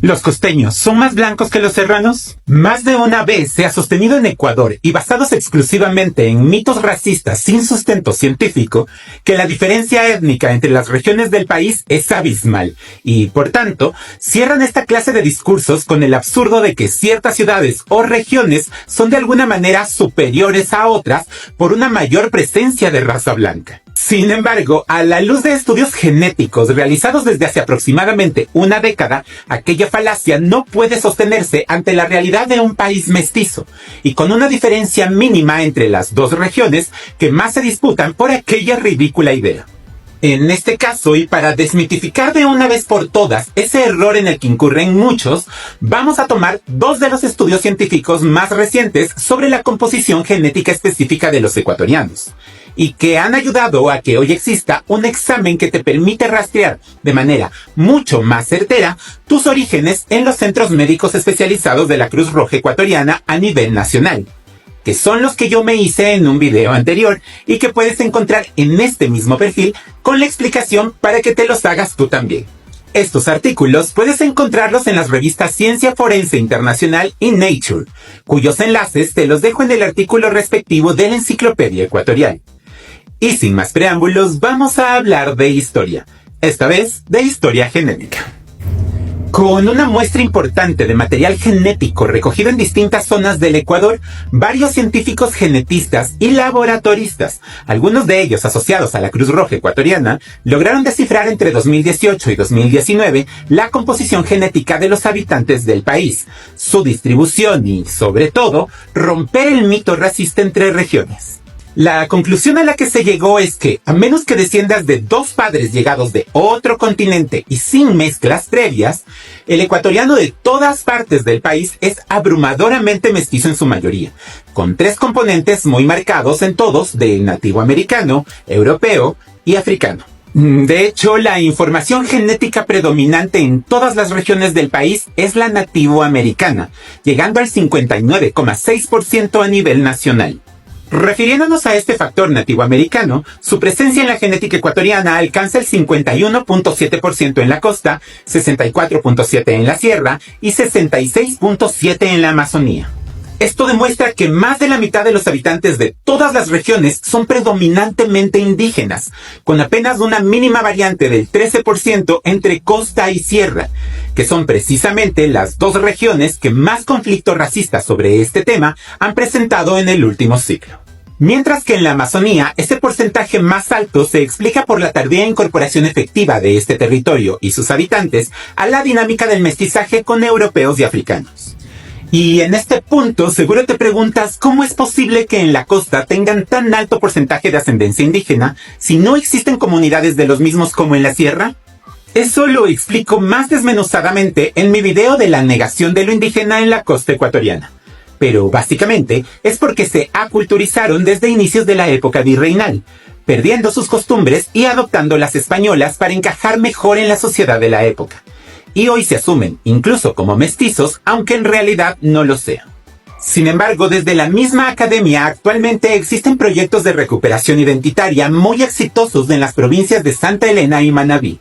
¿Los costeños son más blancos que los serranos? Más de una vez se ha sostenido en Ecuador, y basados exclusivamente en mitos racistas sin sustento científico, que la diferencia étnica entre las regiones del país es abismal, y, por tanto, cierran esta clase de discursos con el absurdo de que ciertas ciudades o regiones son de alguna manera superiores a otras por una mayor presencia de raza blanca. Sin embargo, a la luz de estudios genéticos realizados desde hace aproximadamente una década, aquella falacia no puede sostenerse ante la realidad de un país mestizo, y con una diferencia mínima entre las dos regiones que más se disputan por aquella ridícula idea. En este caso, y para desmitificar de una vez por todas ese error en el que incurren muchos, vamos a tomar dos de los estudios científicos más recientes sobre la composición genética específica de los ecuatorianos, y que han ayudado a que hoy exista un examen que te permite rastrear de manera mucho más certera tus orígenes en los centros médicos especializados de la Cruz Roja Ecuatoriana a nivel nacional, que son los que yo me hice en un video anterior y que puedes encontrar en este mismo perfil con la explicación para que te los hagas tú también. Estos artículos puedes encontrarlos en las revistas Ciencia Forense Internacional y Nature, cuyos enlaces te los dejo en el artículo respectivo de la Enciclopedia Ecuatorial. Y sin más preámbulos, vamos a hablar de historia, esta vez de historia genética. Con una muestra importante de material genético recogido en distintas zonas del Ecuador, varios científicos genetistas y laboratoristas, algunos de ellos asociados a la Cruz Roja Ecuatoriana, lograron descifrar entre 2018 y 2019 la composición genética de los habitantes del país, su distribución y, sobre todo, romper el mito racista entre regiones. La conclusión a la que se llegó es que, a menos que desciendas de dos padres llegados de otro continente y sin mezclas previas, el ecuatoriano de todas partes del país es abrumadoramente mestizo en su mayoría, con tres componentes muy marcados en todos de nativo americano, europeo y africano. De hecho, la información genética predominante en todas las regiones del país es la nativo americana, llegando al 59,6% a nivel nacional. Refiriéndonos a este factor nativoamericano, su presencia en la genética ecuatoriana alcanza el 51,7% en la costa, 64,7% en la sierra y 66,7% en la Amazonía. Esto demuestra que más de la mitad de los habitantes de todas las regiones son predominantemente indígenas, con apenas una mínima variante del 13% entre costa y sierra, que son precisamente las dos regiones que más conflicto racista sobre este tema han presentado en el último siglo. Mientras que en la Amazonía, ese porcentaje más alto se explica por la tardía incorporación efectiva de este territorio y sus habitantes a la dinámica del mestizaje con europeos y africanos. Y en este punto seguro te preguntas cómo es posible que en la costa tengan tan alto porcentaje de ascendencia indígena si no existen comunidades de los mismos como en la sierra. Eso lo explico más desmenuzadamente en mi video de la negación de lo indígena en la costa ecuatoriana. Pero básicamente es porque se aculturizaron desde inicios de la época virreinal, perdiendo sus costumbres y adoptando las españolas para encajar mejor en la sociedad de la época. Y hoy se asumen incluso como mestizos, aunque en realidad no lo sean. Sin embargo, desde la misma academia actualmente existen proyectos de recuperación identitaria muy exitosos en las provincias de Santa Elena y Manabí.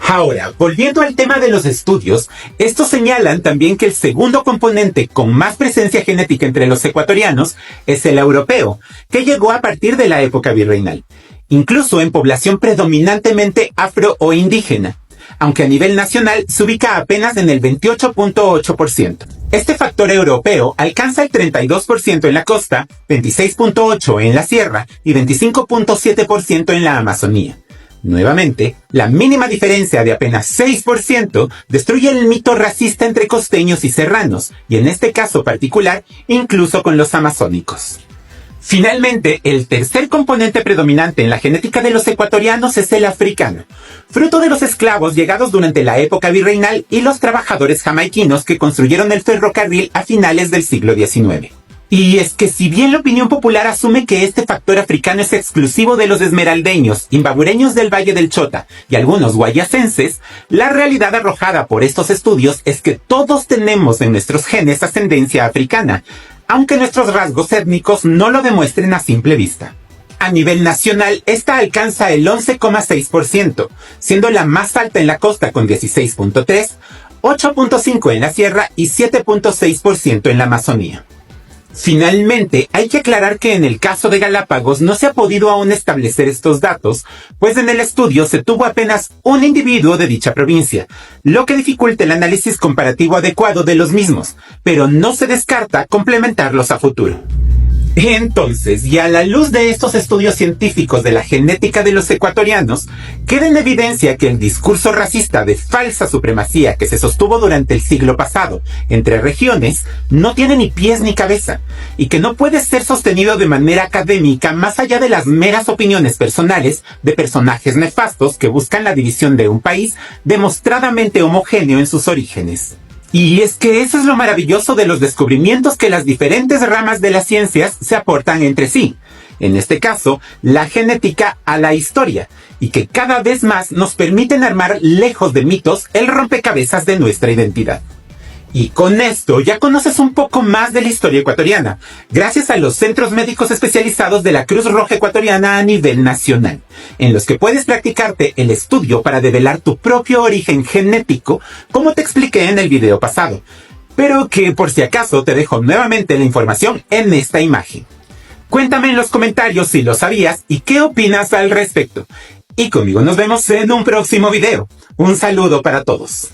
Ahora, volviendo al tema de los estudios, estos señalan también que el segundo componente con más presencia genética entre los ecuatorianos es el europeo, que llegó a partir de la época virreinal, incluso en población predominantemente afro o indígena, aunque a nivel nacional se ubica apenas en el 28,8%. Este factor europeo alcanza el 32% en la costa, 26,8% en la sierra y 25,7% en la Amazonía. Nuevamente, la mínima diferencia de apenas 6% destruye el mito racista entre costeños y serranos, y en este caso particular, incluso con los amazónicos. Finalmente, el tercer componente predominante en la genética de los ecuatorianos es el africano, fruto de los esclavos llegados durante la época virreinal y los trabajadores jamaiquinos que construyeron el ferrocarril a finales del siglo XIX. Y es que si bien la opinión popular asume que este factor africano es exclusivo de los esmeraldeños, imbabureños del Valle del Chota y algunos guayacenses, la realidad arrojada por estos estudios es que todos tenemos en nuestros genes ascendencia africana, aunque nuestros rasgos étnicos no lo demuestren a simple vista. A nivel nacional, esta alcanza el 11,6%, siendo la más alta en la costa con 16,3%, 8.5% en la sierra y 7.6% en la Amazonía. Finalmente, hay que aclarar que en el caso de Galápagos no se ha podido aún establecer estos datos, pues en el estudio se tuvo apenas un individuo de dicha provincia, lo que dificulta el análisis comparativo adecuado de los mismos, pero no se descarta complementarlos a futuro. Entonces, y a la luz de estos estudios científicos de la genética de los ecuatorianos, queda en evidencia que el discurso racista de falsa supremacía que se sostuvo durante el siglo pasado entre regiones no tiene ni pies ni cabeza, y que no puede ser sostenido de manera académica más allá de las meras opiniones personales de personajes nefastos que buscan la división de un país demostradamente homogéneo en sus orígenes. Y es que eso es lo maravilloso de los descubrimientos que las diferentes ramas de las ciencias se aportan entre sí. En este caso, la genética a la historia, y que cada vez más nos permiten armar lejos de mitos el rompecabezas de nuestra identidad. Y con esto ya conoces un poco más de la historia ecuatoriana, gracias a los centros médicos especializados de la Cruz Roja Ecuatoriana a nivel nacional, en los que puedes practicarte el estudio para develar tu propio origen genético, como te expliqué en el video pasado, pero que por si acaso te dejo nuevamente la información en esta imagen. Cuéntame en los comentarios si lo sabías y qué opinas al respecto. Y conmigo nos vemos en un próximo video. Un saludo para todos.